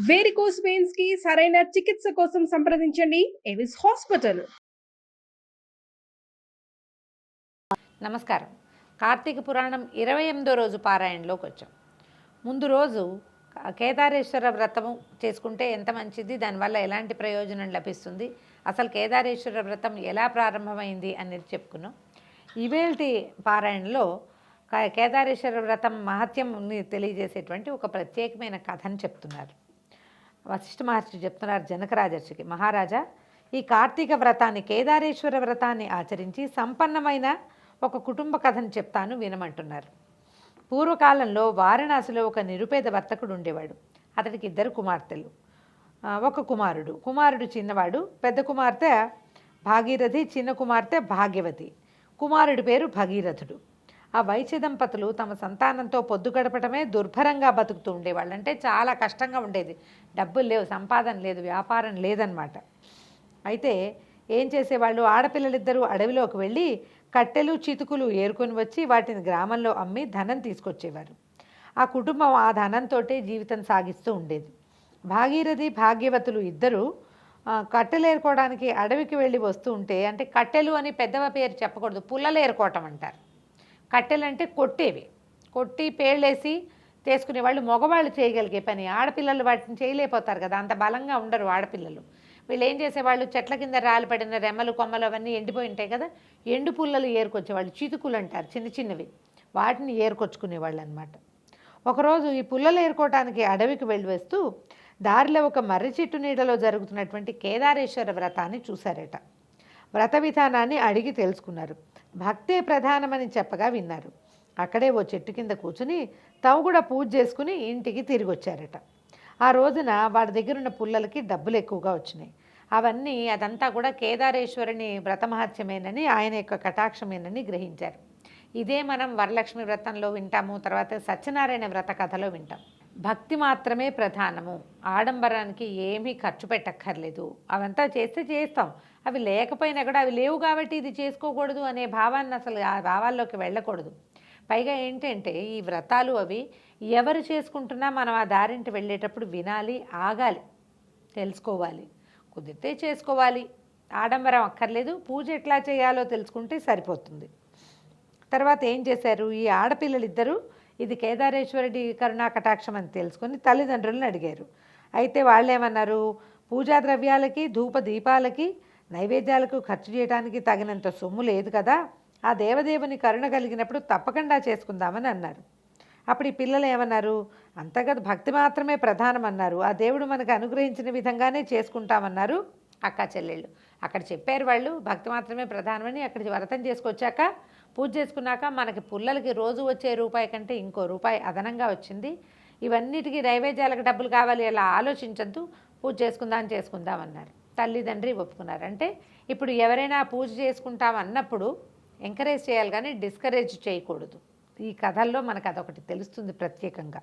Varicose veins కి సరైన చికిత్స కోసం సంప్రదించండి ఎవిస్ హాస్పిటల్. నమస్కారం. కార్తీక పురాణం 28వ రోజు పారాయణలోకి వచ్చాం. ముందు రోజు కేదారేశ్వర వ్రతము చేసుకుంటే ఎంత మంచిది, దానివల్ల ఎలాంటి ప్రయోజనం లభిస్తుంది, అసలు కేదారేశ్వర వ్రతం ఎలా ప్రారంభమైంది అనేది చెప్పుకున్నాం. ఇవేల్టి పారాయణలో కేదారేశ్వర వ్రతం మహత్యంని తెలియజేసేటువంటి ఒక ప్రత్యేకమైన కథను చెప్తున్నారు. వశిష్ఠ మహర్షి చెప్తున్నారు జనక రాజర్షికి, మహారాజా, ఈ కార్తీక వ్రతాన్ని, కేదారేశ్వర వ్రతాన్ని ఆచరించి సంపన్నమైన ఒక కుటుంబ కథను చెప్తాను వినమంటున్నారు. పూర్వకాలంలో వారణాసిలో ఒక నిరుపేద వర్తకుడు ఉండేవాడు. అతడికి 2 కుమార్తెలు, ఒక కుమారుడు చిన్నవాడు. పెద్ద కుమార్తె భాగీరథి, చిన్న కుమార్తె భాగ్యవతి. కుమారుడి పేరు భగీరథుడు. ఆ వైశ్య దంపతులు తమ సంతానంతో పొద్దు గడపటమే దుర్భరంగా బతుకుతూ ఉండేవాళ్ళు. అంటే చాలా కష్టంగా ఉండేది. డబ్బులు లేవు, సంపాదన లేదు, వ్యాపారం లేదనమాట. అయితే ఏం చేసేవాళ్ళు, ఆడపిల్లలిద్దరూ అడవిలోకి వెళ్ళి కట్టెలు చితుకులు ఏరుకొని వచ్చి వాటిని గ్రామంలో అమ్మి ధనం తీసుకొచ్చేవారు. ఆ కుటుంబం ఆ ధనంతో జీవితం సాగిస్తూ ఉండేది. భాగీరథి భాగ్యవతులు ఇద్దరు కట్టెలు ఏరుకోవడానికి అడవికి వెళ్ళి వస్తూ ఉంటే, అంటే కట్టెలు అని పెద్దవ పేరు చెప్పకూడదు, పుల్లలు ఏరుకోవటం అంటారు. కట్టెలు అంటే కొట్టి పేళ్ళేసి తీసుకునేవాళ్ళు. మగవాళ్ళు చేయగలిగే పని, ఆడపిల్లలు వాటిని చేయలేకపోతారు కదా, అంత బలంగా ఉండరు ఆడపిల్లలు. వీళ్ళు ఏం చేసేవాళ్ళు, చెట్ల కింద రాలి పడిన రెమ్మలు కొమ్మలు అవన్నీ ఎండిపోయి ఉంటాయి కదా, ఎండు పుల్లలు ఏరుకొచ్చేవాళ్ళు. చితుకులు అంటారు, చిన్న చిన్నవి, వాటిని ఏరుకొచ్చుకునేవాళ్ళు అనమాట. ఒకరోజు ఈ పుల్లలు ఏరుకోవటానికి అడవికి వెళ్ళి వస్తూ దారిలో ఒక మర్రి చెట్టు నీడలో జరుగుతున్నటువంటి కేదారేశ్వర వ్రతాన్ని చూశారట. వ్రత విధానాన్ని అడిగి తెలుసుకున్నారు. భక్తే ప్రధానమని చెప్పగా విన్నారు. అక్కడే ఓ చెట్టు కింద కూర్చుని తాము కూడా పూజ చేసుకుని ఇంటికి తిరిగి వచ్చారట. ఆ రోజున వాడి దగ్గర ఉన్న పుల్లలకి డబ్బులు ఎక్కువగా వచ్చినాయి. అదంతా కూడా కేదారేశ్వరుని వ్రతమహత్యమేనని, ఆయన యొక్క కటాక్షమేనని గ్రహించారు. ఇదే మనం వరలక్ష్మి వ్రతంలో వింటాము, తర్వాత సత్యనారాయణ వ్రత కథలో వింటాం. భక్తి మాత్రమే ప్రధానము, ఆడంబరానికి ఏమీ ఖర్చు పెట్టక్కర్లేదు, అవంతా చేస్తే చేస్తాం, అవి లేకపోయినా కూడా అవి లేవు కాబట్టి ఇది చేసుకోకూడదు అనే భావాన్ని, అసలు ఆ భావాల్లోకి వెళ్ళకూడదు. పైగా ఏంటంటే ఈ వ్రతాలు అవి ఎవరు చేసుకుంటున్నా మనం ఆ దారింటి వెళ్ళేటప్పుడు వినాలి, ఆగాలి, తెలుసుకోవాలి, కుదిరితే చేసుకోవాలి, ఆడంబరం అక్కర్లేదు, పూజ ఎట్లా చేయాలో తెలుసుకుంటే సరిపోతుంది. తర్వాత ఏం చేశారు, ఈ ఆడపిల్లలిద్దరూ ఇది కేదారేశ్వరుడి కరుణా కటాక్షం అని తెలుసుకొని తల్లిదండ్రులను అడిగారు. అయితే వాళ్ళేమన్నారు, పూజా ద్రవ్యాలకి, ధూప దీపాలకి, నైవేద్యాలకు ఖర్చు చేయడానికి తగినంత సొమ్ము లేదు కదా, ఆ దేవదేవుని కరుణ కలిగినప్పుడు తప్పకుండా చేసుకుందామని అన్నారు. అప్పుడు ఈ పిల్లలు ఏమన్నారు, అంతగత భక్తి మాత్రమే ప్రధానం అన్నారు, ఆ దేవుడు మనకు అనుగ్రహించిన విధంగానే చేసుకుంటామన్నారు అక్క చెల్లెళ్ళు. అక్కడ చెప్పారు వాళ్ళు భక్తి మాత్రమే ప్రధానమని. అక్కడికి వ్రతం చేసుకొచ్చాక, పూజ చేసుకున్నాక మనకి పుల్లలకి రోజు వచ్చే రూపాయి కంటే ఇంకో రూపాయి అదనంగా వచ్చింది. ఇవన్నిటికీ నైవేద్యాలకు డబ్బులు కావాలి, అలా ఆలోచించద్దు, పూజ చేసుకుందామన్నారు. తల్లిదండ్రి ఒప్పుకున్నారు. అంటే ఇప్పుడు ఎవరైనా పూజ చేసుకుంటామన్నప్పుడు ఎంకరేజ్ చేయాలి కానీ డిస్కరేజ్ చేయకూడదు. ఈ కథల్లో మనకు అదొకటి తెలుస్తుంది ప్రత్యేకంగా.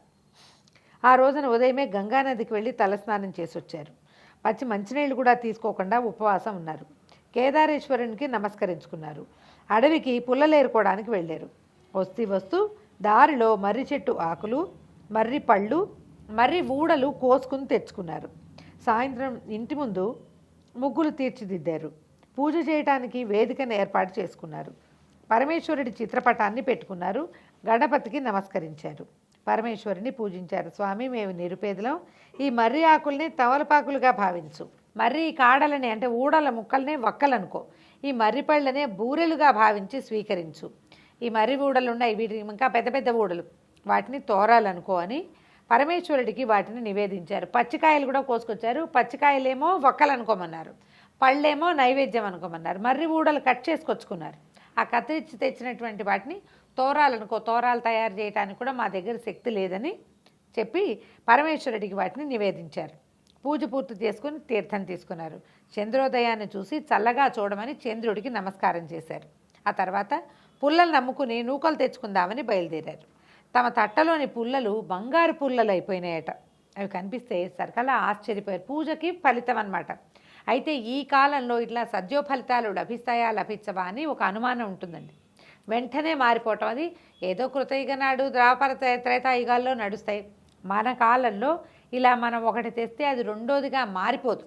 ఆ రోజున ఉదయమే గంగానదికి వెళ్ళి తలస్నానం చేసి వచ్చారు. మంచినీళ్ళు కూడా తీసుకోకుండా ఉపవాసం ఉన్నారు. కేదారేశ్వరునికి నమస్కరించుకున్నారు. అడవికి పుల్లలేరుకోవడానికి వెళ్ళారు. వస్తూ దారిలో మర్రి చెట్టు ఆకులు, మర్రి పళ్ళు, మర్రి ఊడలు కోసుకుని తెచ్చుకున్నారు. సాయంత్రం ఇంటి ముందు ముగ్గులు తీర్చిదిద్దారు. పూజ చేయటానికి వేదికను ఏర్పాటు చేసుకున్నారు. పరమేశ్వరుడి చిత్రపటాన్ని పెట్టుకున్నారు. గణపతికి నమస్కరించారు. పరమేశ్వరుని పూజించారు. స్వామి, మేము నిరుపేదలం, ఈ మర్రి ఆకుల్ని తమలపాకులుగా భావించు, మర్రి కాడలని అంటే ఊడల ముక్కల్ని వక్కలనుకో, ఈ మర్రి పళ్ళనే బూరెలుగా భావించి స్వీకరించు, ఈ మర్రి ఊడలు ఉన్నాయి, వీటి ఇంకా పెద్ద పెద్ద ఊడలు, వాటిని తోరాలనుకో అని పరమేశ్వరుడికి వాటిని నివేదించారు. పచ్చికాయలు కూడా కోసుకొచ్చారు. పచ్చికాయలేమో వక్కలనుకోమన్నారు, పళ్ళేమో నైవేద్యం అనుకోమన్నారు. మర్రి ఊడలు కట్ చేసుకొచ్చుకున్నారు. ఆ కత్తిరించి తెచ్చినటువంటి వాటిని తోరాలనుకో, తోరాలు తయారు చేయడానికి కూడా మా దగ్గర శక్తి లేదని చెప్పి పరమేశ్వరుడికి వాటిని నివేదించారు. పూజ పూర్తి చేసుకుని తీర్థం తీసుకున్నారు. చంద్రోదయాన్ని చూసి చల్లగా చూడమని చంద్రుడికి నమస్కారం చేశారు. ఆ తర్వాత పుల్లలు నమ్ముకుని నూకలు తెచ్చుకుందామని బయలుదేరారు. తమ తట్టలోని పుల్లలు బంగారు పుల్లలు అయిపోయినాయట. అవి కనిపిస్తే సరికలా ఆశ్చర్యపోయారు. పూజకి ఫలితం అన్నమాట. అయితే ఈ కాలంలో ఇట్లా సద్యో ఫలితాలు లభిస్తాయా లభించవా అని ఒక అనుమానం ఉంటుందండి. వెంటనే మారిపోవటం, అది ఏదో కృతయుగ నాడు ద్వాపర త్రేతాయుగాల్లో నడుస్తాయి. మన కాలంలో ఇలా మనం ఒకటి తెస్తే అది రెండోదిగా మారిపోదు,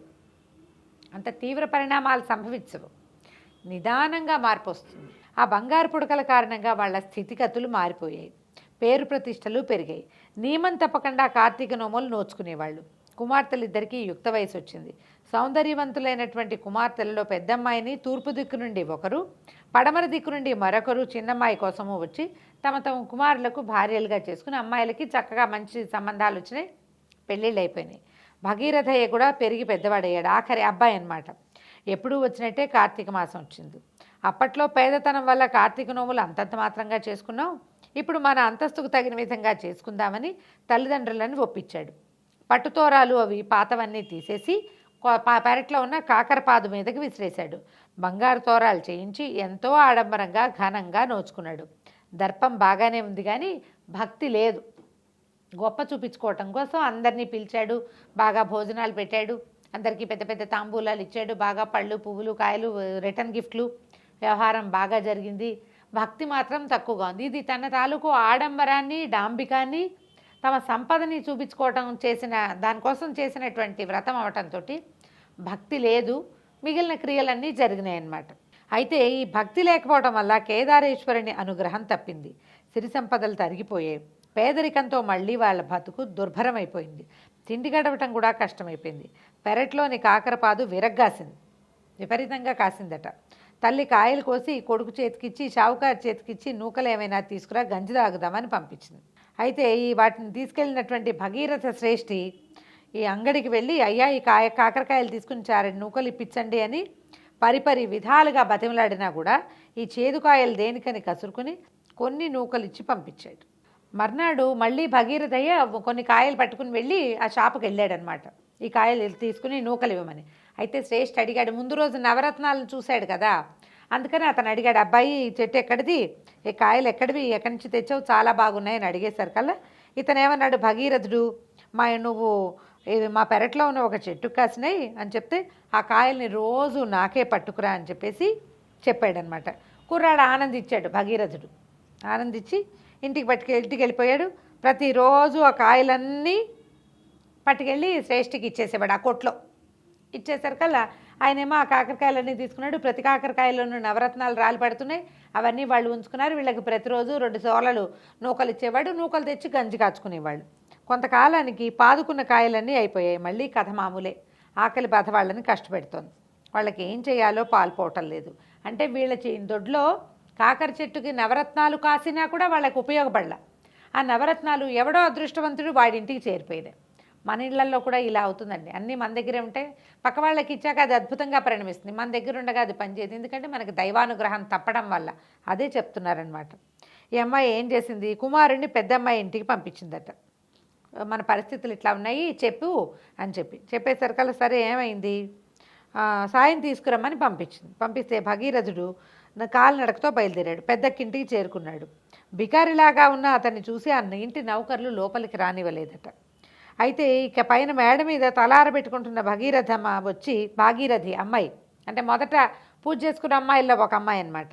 అంత తీవ్ర పరిణామాలు సంభవించవు, నిదానంగా మార్పు వస్తుంది. ఆ బంగారు పుడకల కారణంగా వాళ్ళ స్థితిగతులు మారిపోయాయి, పేరు ప్రతిష్టలు పెరిగాయి. నియమం తప్పకుండా కార్తీక నోములు నోచుకునేవాళ్ళు. కుమార్తెలిద్దరికీ యుక్త వయసు వచ్చింది. సౌందర్యవంతులైనటువంటి కుమార్తెలలో పెద్దమ్మాయిని తూర్పు దిక్కు నుండి ఒకరు, పడమర దిక్కు నుండి మరొకరు చిన్నమ్మాయి కోసము వచ్చి తమ తమ కుమారులకు భార్యలుగా చేసుకుని అమ్మాయిలకి చక్కగా మంచి సంబంధాలు వచ్చినాయి, పెళ్ళిళ్ళు అయిపోయినాయి. భగీరథయ్య కూడా పెరిగి పెద్దవాడయ్యాడు, ఆఖరి అబ్బాయి అన్నమాట. ఎప్పుడూ వచ్చినట్టే కార్తీక మాసం వచ్చింది. అప్పట్లో పేదతనం వల్ల కార్తీక నోములు అంతంత మాత్రంగా చేసుకున్నాం, ఇప్పుడు మన అంతస్తుకు తగిన విధంగా చేసుకుందామని తల్లిదండ్రులను ఒప్పించాడు. పట్టుతోరాలు అవి పాతవన్నీ తీసేసి పెరట్లో ఉన్న కాకరపాదు మీదకి విసిరేశాడు. బంగారు తోరాలు చేయించి ఎంతో ఆడంబరంగా ఘనంగా నోచుకున్నాడు. దర్పం బాగానే ఉంది కానీ భక్తి లేదు. గొప్ప చూపించుకోవటం కోసం అందరినీ పిలిచాడు, బాగా భోజనాలు పెట్టాడు, అందరికీ పెద్ద పెద్ద తాంబూలాలు ఇచ్చాడు, బాగా పళ్ళు పువ్వులు కాయలు రిటర్న్ గిఫ్ట్లు, వ్యవహారం బాగా జరిగింది. భక్తి మాత్రం తక్కువగా ఉంది. ఇది తన తాలూకు ఆడంబరాన్ని డాంబికాన్ని తమ సంపదని చూపించుకోవటం దానికోసం చేసినటువంటి వ్రతం అవటంతో భక్తి లేదు, మిగిలిన క్రియలన్నీ జరిగినాయి అన్నమాట. అయితే ఈ భక్తి లేకపోవడం వల్ల కేదారేశ్వరుని అనుగ్రహం తప్పింది. సిరి సంపదలు తరిగిపోయాయి. పేదరికంతో మళ్ళీ వాళ్ళ బతుకు దుర్భరమైపోయింది. తిండి గడవటం కూడా కష్టమైపోయింది. పెరట్లోని కాకరపాదు విరగ్గాసింది, విపరీతంగా కాసిందట. తల్లి కాయలు కోసి కొడుకు చేతికిచ్చి షావుకారు చేతికిచ్చి నూకలు ఏమైనా తీసుకురా గంజి తాగుదామని పంపించింది. అయితే వాటిని తీసుకెళ్ళినటువంటి భగీరథ శ్రేష్ఠి ఈ అంగడికి వెళ్ళి అయ్యా ఈ కాకరకాయలు తీసుకుని 2 నూకలు ఇప్పించండి అని పరిపరి విధాలుగా బతిమలాడినా కూడా ఈ చేదుకాయలు దేనికని కసురుకుని కొన్ని నూకలు ఇచ్చి పంపించాడు. మర్నాడు మళ్ళీ భగీరథయ్య కొన్ని కాయలు పట్టుకుని వెళ్ళి ఆ షాపుకి వెళ్ళాడనమాట, ఈ కాయలు తీసుకుని నూకలు ఇవ్వమని. అయితే శ్రేష్ఠ అడిగాడు, ముందు రోజు నవరత్నాలను చూశాడు కదా, అందుకని అతను అడిగాడు, అబ్బాయి ఈ చెట్టు ఎక్కడిది, ఈ కాయలు ఎక్కడివి, ఎక్కడి నుంచి తెచ్చావు, చాలా బాగున్నాయని అడిగేసరికల్లా ఇతను ఏమన్నాడు, భగీరథుడు నువ్వు మా పెరట్లో ఉన్న ఒక చెట్టు కాసినాయి అని చెప్తే ఆ కాయల్ని రోజు నాకే పట్టుకురా అని చెప్పాడనమాట. కుర్రాడు ఆనందించాడు. భగీరథుడు ఆనందించి ఇంటికి వెళ్ళిపోయాడు. ప్రతిరోజు ఆ కాయలన్నీ పట్టుకెళ్ళి శ్రేష్ఠికి ఇచ్చేసేవాడు. ఆ కొట్లో ఇచ్చేసరికల్లా ఆయనేమో ఆ కాకరకాయలన్నీ తీసుకున్నాడు. ప్రతి కాకరకాయలోనూ నవరత్నాలు రాలి పడుతున్నాయి, అవన్నీ వాళ్ళు ఉంచుకున్నారు. వీళ్ళకి ప్రతిరోజు 2 సోలలు నూకలు ఇచ్చేవాడు, నూకలు తెచ్చి గంజి కాచుకునేవాళ్ళు. కొంతకాలానికి పాదుకున్న కాయలన్నీ అయిపోయాయి. మళ్ళీ కథ మామూలే. ఆకలి బాధ వాళ్ళని కష్టపెడుతోంది. వాళ్ళకి ఏం చేయాలో పాల్పోవటం లేదు. అంటే వీళ్ళ దొడ్లో కాకర చెట్టుకి నవరత్నాలు కాసినా కూడా వాళ్ళకి ఉపయోగపడలా. ఆ నవరత్నాలు ఎవడో అదృష్టవంతుడు వాడింటికి చేరిపోయేది. మన ఇళ్లలో కూడా ఇలా అవుతుందండి. అన్నీ మన దగ్గరే ఉంటే పక్క వాళ్ళకి ఇచ్చాక అది అద్భుతంగా పరిణమిస్తుంది, మన దగ్గర ఉండగా అది పనిచేయదు. ఎందుకంటే మనకి దైవానుగ్రహం తప్పడం వల్ల. అదే చెప్తున్నారనమాట. ఈ అమ్మాయి ఏం చేసింది, కుమారుడిని పెద్దమ్మాయి ఇంటికి పంపించిందట. మన పరిస్థితులు ఇట్లా ఉన్నాయి చెప్పు అని చెప్పేసరికల్లా సరే ఏమైంది, సాయం తీసుకురమ్మని పంపిస్తే భగీరథుడు కాలినడకతో బయలుదేరాడు. పెద్దక్కింటికి చేరుకున్నాడు. బికారిలాగా ఉన్న అతన్ని చూసి ఆ ఇంటి నౌకర్లు లోపలికి రానివ్వలేదట. అయితే ఇక పైన మేడ మీద తలారబెట్టుకుంటున్న భాగీరథి అమ్మాయి, అంటే మొదట పూజ చేసుకున్న అమ్మాయిల్లో ఒక అమ్మాయి అన్నమాట,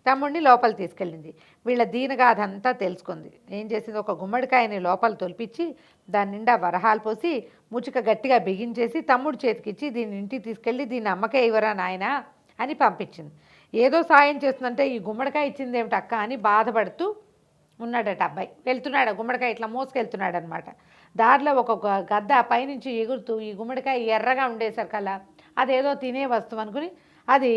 తమ్ముడిని లోపల తీసుకెళ్ళింది. వీళ్ళ దీనగాథ అంతా తెలుసుకుంది. ఏం చేసింది, ఒక గుమ్మడికాయని లోపల తొలిపించి దాని నిండా వరహాలు పోసి ముచిక గట్టిగా బిగించేసి తమ్ముడు చేతికిచ్చి దీన్ని ఇంటికి తీసుకెళ్ళి దీన్ని అమ్మకే ఇవ్వరా నాయనా అని పంపించింది. ఏదో సాయం చేస్తుందంటే ఈ గుమ్మడికాయ ఇచ్చింది ఏమిటి అక్క అని బాధపడుతూ ఉన్నాడట అబ్బాయి. వెళ్తున్నాడు, గుమ్మడికాయ ఇట్లా మోసుకెళ్తున్నాడు అనమాట. దారిలో ఒక గద్ద పైనుంచి ఎగురుతూ ఈ గుమ్మడికాయ ఎర్రగా ఉండేసరికల్లా అదేదో తినే వస్తువు అనుకుని అది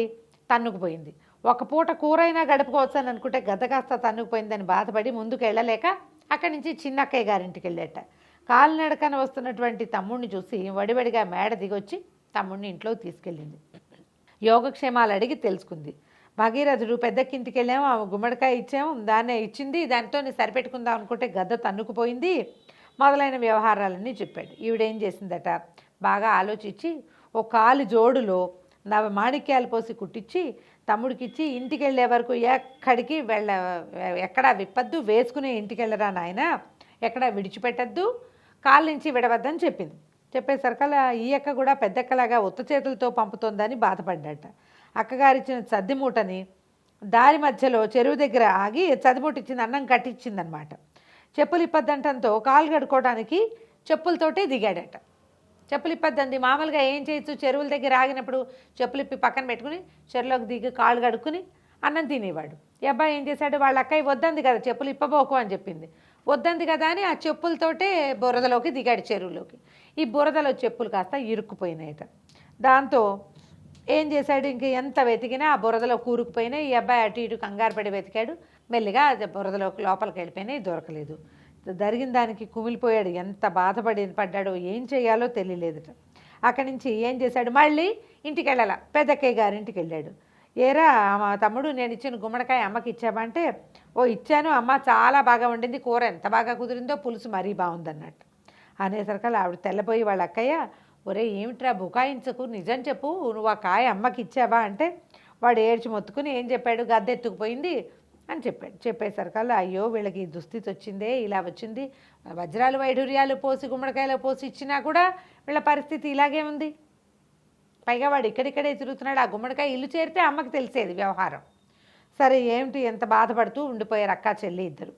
తన్నుకుపోయింది. ఒక పూట కూరైనా గడుపుకోవచ్చు అని అనుకుంటే గద్ద కాస్త తన్నుకుపోయిందని బాధపడి ముందుకు వెళ్ళలేక అక్కడి నుంచి చిన్నక్కయ్య గారింటికి వెళ్ళేట. కాలినడకన వస్తున్నటువంటి తమ్ముడిని చూసి వడివడిగా మేడ దిగొచ్చి తమ్ముడిని ఇంట్లోకి తీసుకెళ్ళింది. యోగక్షేమాలు అడిగి తెలుసుకుంది. భగీరథుడు పెద్దక్కింటికి వెళ్ళాము, ఆ గుమ్మడికాయ ఇచ్చాము, దాన్నే ఇచ్చింది, దానితో సరిపెట్టుకుందాం అనుకుంటే గద్ద తన్నుకుపోయింది మొదలైన వ్యవహారాలన్నీ చెప్పాడు. ఈవిడేం చేసిందట, బాగా ఆలోచించి ఓ కాలు జోడులో మాణిక్యాలు పోసి కుట్టించి తమ్ముడికిచ్చి ఇంటికి వెళ్ళే వరకు ఎక్కడా విప్పద్దు, వేసుకునే ఇంటికి వెళ్ళరా నాయన, ఎక్కడా విడిచిపెట్టద్దు, కాళ్ళ నుంచి విడవద్దని చెప్పింది. చెప్పేసరికల్లా ఈ అక్క కూడా పెద్దక్కలాగా ఉత్త చేతులతో పంపుతోందని బాధపడ్డట. అక్కగారిచ్చిన సద్దిమూటని దారి మధ్యలో చెరువు దగ్గర ఆగి చదిమూట ఇచ్చింది, అన్నం కట్టించిందనమాట. చెప్పులు ఇప్పద్దంటంతో కాలు కడుక్కోవడానికి చెప్పులతోటే దిగాడట. చెప్పులు ఇప్పద్దంది. మామూలుగా ఏం చేయొచ్చు, చెరువుల దగ్గర ఆగినప్పుడు చెప్పులు ఇప్పి పక్కన పెట్టుకుని చెరువులోకి దిగి కాళ్ళు కడుక్కుని అన్నం తినేవాడు. ఈ అబ్బాయి ఏం చేశాడు, వాళ్ళ అక్కయ్య వద్దంది కదా చెప్పులు ఇప్పబోకు అని చెప్పింది. వద్దంది కదా అని ఆ చెప్పులతోటే బురదలోకి దిగాడు చెరువులోకి. ఈ బురదలో చెప్పులు కాస్త ఇరుక్కుపోయినాయట. దాంతో ఏం చేశాడు, ఇంక ఎంత వెతికినా ఆ బురదలో కూరుకుపోయినాయి. ఈ అబ్బాయి అటు ఇటు కంగారు పడి వెతికాడు. మెల్లిగా అది బురదలోకి లోపలికి వెళ్ళిపోయినాయి, దొరకలేదు. జరిగిన దానికి కుమిలిపోయాడు. ఎంత పడ్డాడో ఏం చేయాలో తెలియలేదుట. అక్కడి నుంచి ఏం చేశాడు, మళ్ళీ ఇంటికి వెళ్ళాల, పెద్దక్కయ్య గారింటికి వెళ్ళాడు. ఏరా మా తమ్ముడు, నేను ఇచ్చిన గుమ్మడికాయ అమ్మకి ఇచ్చావా అంటే, ఓ ఇచ్చాను అమ్మ, చాలా బాగా వండింది, కూర ఎంత బాగా కుదిరిందో, పులుసు మరీ బాగుందన్నట్టు అనేసరికల్లా ఆవిడ తెల్లపోయి వాళ్ళ అక్కయ్య, ఒరే ఏమిట్రా బుకాయించకు, నిజం చెప్పు, నువ్వు ఆ కాయ అమ్మకి ఇచ్చావా అంటే వాడు ఏడ్చి మొత్తుకుని ఏం చెప్పాడు, గద్దెత్తుకుపోయింది అని చెప్పాడు. చెప్పేసరికల్లా అయ్యో వీళ్ళకి ఈ దుస్థితి వచ్చిందే, ఇలా వచ్చింది, వజ్రాలు వైఢూర్యాలు పోసి గుమ్మడికాయలు పోసి ఇచ్చినా కూడా వీళ్ళ పరిస్థితి ఇలాగే ఉంది. పైగా వాడు ఇక్కడిక్కడే తిరుగుతున్నాడు. ఆ గుమ్మడికాయ ఇల్లు చేరితే అమ్మకి తెలిసేది వ్యవహారం. సరే ఏమిటి, ఎంత బాధపడుతూ ఉండిపోయారు అక్క చెల్లి ఇద్దరు.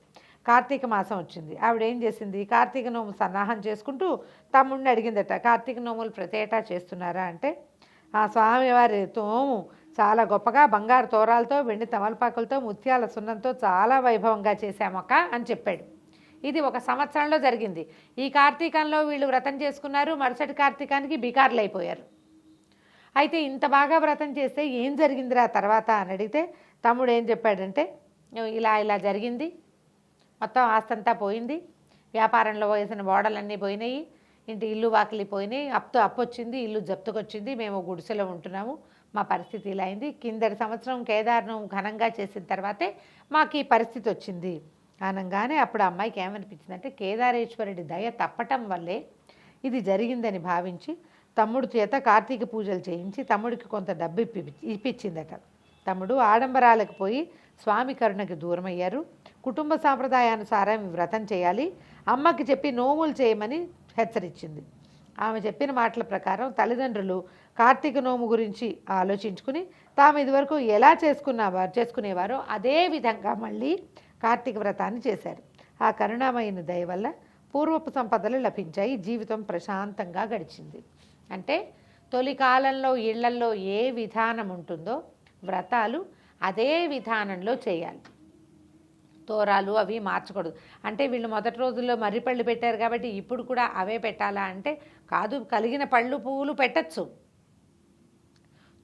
కార్తీక మాసం వచ్చింది. ఆవిడ ఏం చేసింది, కార్తీక నోము సన్నాహం చేసుకుంటూ తమ్ముడిని అడిగిందట, కార్తీక నోములు ప్రతి ఏటా చేస్తున్నారా అంటే, ఆ స్వామివారి తోము చాలా గొప్పగా బంగారు తోరాలతో, వెండి తమలపాకులతో, ముత్యాల సున్నంతో చాలా వైభవంగా చేశామక్క అని చెప్పాడు. ఇది ఒక సంవత్సరంలో జరిగింది. ఈ కార్తీకంలో వీళ్ళు వ్రతం చేసుకున్నారు. మరుసటి కార్తీకానికి బికార్లు అయిపోయారు. అయితే ఇంత బాగా వ్రతం చేస్తే ఏం జరిగిందిరా తర్వాత అని అడిగితే తమ్ముడు ఏం చెప్పాడంటే, ఇలా ఇలా జరిగింది, మొత్తం ఆస్తంతా పోయింది, వ్యాపారంలో వేసిన ఓడలన్నీ పోయినాయి, ఇంటి ఇల్లు వాకిలి పోయినాయి, అప్పు వచ్చింది, ఇల్లు జప్తుకొచ్చింది, మేము గుడిసెలో ఉంటున్నాము, మా పరిస్థితి ఇలా అయింది, కిందటి సంవత్సరం కేదార్ను ఘనంగా చేసిన తర్వాతే మాకు ఈ పరిస్థితి వచ్చింది అనగానే అప్పుడు అమ్మాయికి ఏమనిపించిందంటే, కేదారేశ్వరుడి దయ తప్పటం వల్లే ఇది జరిగిందని భావించి తమ్ముడు చేత కార్తీక పూజలు చేయించి తమ్ముడికి కొంత డబ్బు ఇప్పించిందట. తమ్ముడు ఆడంబరాలకు పోయి స్వామి కరుణకి దూరమయ్యారు. కుటుంబ సాంప్రదాయానుసారం వ్రతం చేయాలి, అమ్మకి చెప్పి నోములు చేయమని హెచ్చరించింది. ఆమె చెప్పిన మాటల ప్రకారం తల్లిదండ్రులు కార్తీక నోము గురించి ఆలోచించుకుని తాము ఇదివరకు ఎలా చేసుకునేవారో అదే విధంగా మళ్ళీ కార్తీక వ్రతాన్ని చేశారు. ఆ కరుణామయుని దయ వల్ల పూర్వపు సంపదలు లభించాయి, జీవితం ప్రశాంతంగా గడిచింది. అంటే తొలి కాలంలో ఇళ్లల్లో ఏ విధానం ఉంటుందో వ్రతాలు అదే విధానంలో చేయాలి. తోరాలు అవి మార్చకూడదు. అంటే వీళ్ళు మొదటి రోజుల్లో మర్రి పళ్ళు పెట్టారు కాబట్టి ఇప్పుడు కూడా అవే పెట్టాలా అంటే కాదు, కలిగిన పళ్ళు పువ్వులు పెట్టచ్చు.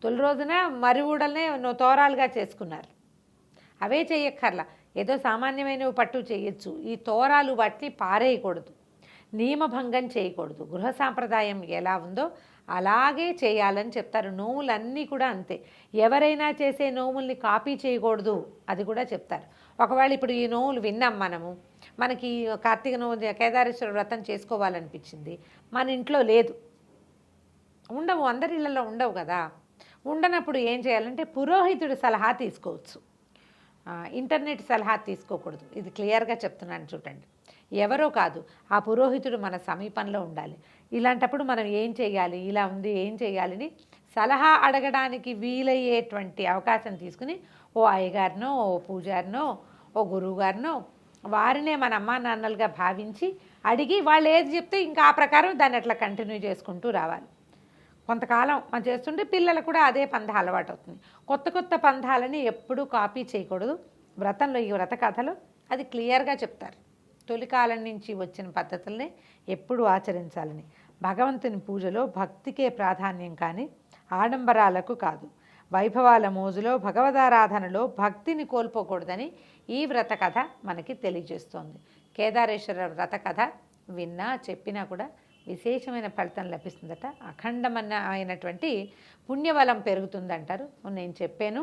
తొలి రోజున మర్రి ఊడల్నే తోరాలుగా చేసుకున్నారు, అవే చేయక్కర్లా, ఏదో సామాన్యమైనవి పట్టు చేయొచ్చు. ఈ తోరాలు వాటిని పారేయకూడదు, నియమభంగం చేయకూడదు. గృహ సాంప్రదాయం ఎలా ఉందో అలాగే చేయాలని చెప్తారు. నోములన్నీ కూడా అంతే. ఎవరైనా చేసే నోముల్ని కాపీ చేయకూడదు, అది కూడా చెప్తారు. ఒకవేళ ఇప్పుడు ఈ నోములు విన్నాం మనకి కార్తీక నోము కేదారేశ్వర వ్రతం చేసుకోవాలనిపించింది, మన ఇంట్లో లేదు, ఉండవు, అందరి ఇళ్లలో ఉండవు కదా. ఉండనప్పుడు ఏం చేయాలంటే పురోహితుడి సలహా తీసుకోవచ్చు, ఇంటర్నెట్ సలహా తీసుకోకూడదు. ఇది క్లియర్గా చెప్తున్నాను చూడండి. ఎవరో కాదు, ఆ పురోహితుడు మన సమీపంలో ఉండాలి. ఇలాంటప్పుడు మనం ఏం చేయాలి, ఇలా ఉంది ఏం చేయాలని సలహా అడగడానికి వీలయ్యేటువంటి అవకాశం తీసుకుని ఓ అయ్యగారినో, ఓ పూజారినో, ఓ గురువుగారినో వారినే మన అమ్మా నాన్నలుగా భావించి అడిగి వాళ్ళు ఏది చెప్తే ఇంకా ఆ ప్రకారం దాన్ని అట్లా కంటిన్యూ చేసుకుంటూ రావాలి. కొంతకాలం మనం చేస్తుంటే పిల్లలు కూడా అదే పంథ అలవాటు అవుతుంది. కొత్త కొత్త పంథాలని ఎప్పుడూ కాపీ చేయకూడదు. వ్రతంలో ఈ వ్రత కథలో అది క్లియర్గా చెప్తారు. తొలికాలం నుంచి వచ్చిన పద్ధతుల్ని ఎప్పుడూ ఆచరించాలని. భగవంతుని పూజలో భక్తికే ప్రాధాన్యం కానీ ఆడంబరాలకు కాదు. వైభవాల మోజులో భగవదారాధనలో భక్తిని కోల్పోకూడదని ఈ వ్రత కథ మనకి తెలియజేస్తోంది. కేదారేశ్వర వ్రత కథ విన్నా చెప్పినా కూడా విశేషమైన ఫలితం లభిస్తుందట. అఖండమైనటువంటి పుణ్యబలం పెరుగుతుందంటారు. నేను చెప్పాను,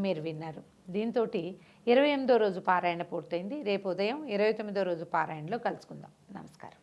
మీరు విన్నారు. దీంతో 28వ రోజు పారాయణ పూర్తయింది. రేపు ఉదయం 29వ రోజు పారాయణలో కలుసుకుందాం. నమస్కారం.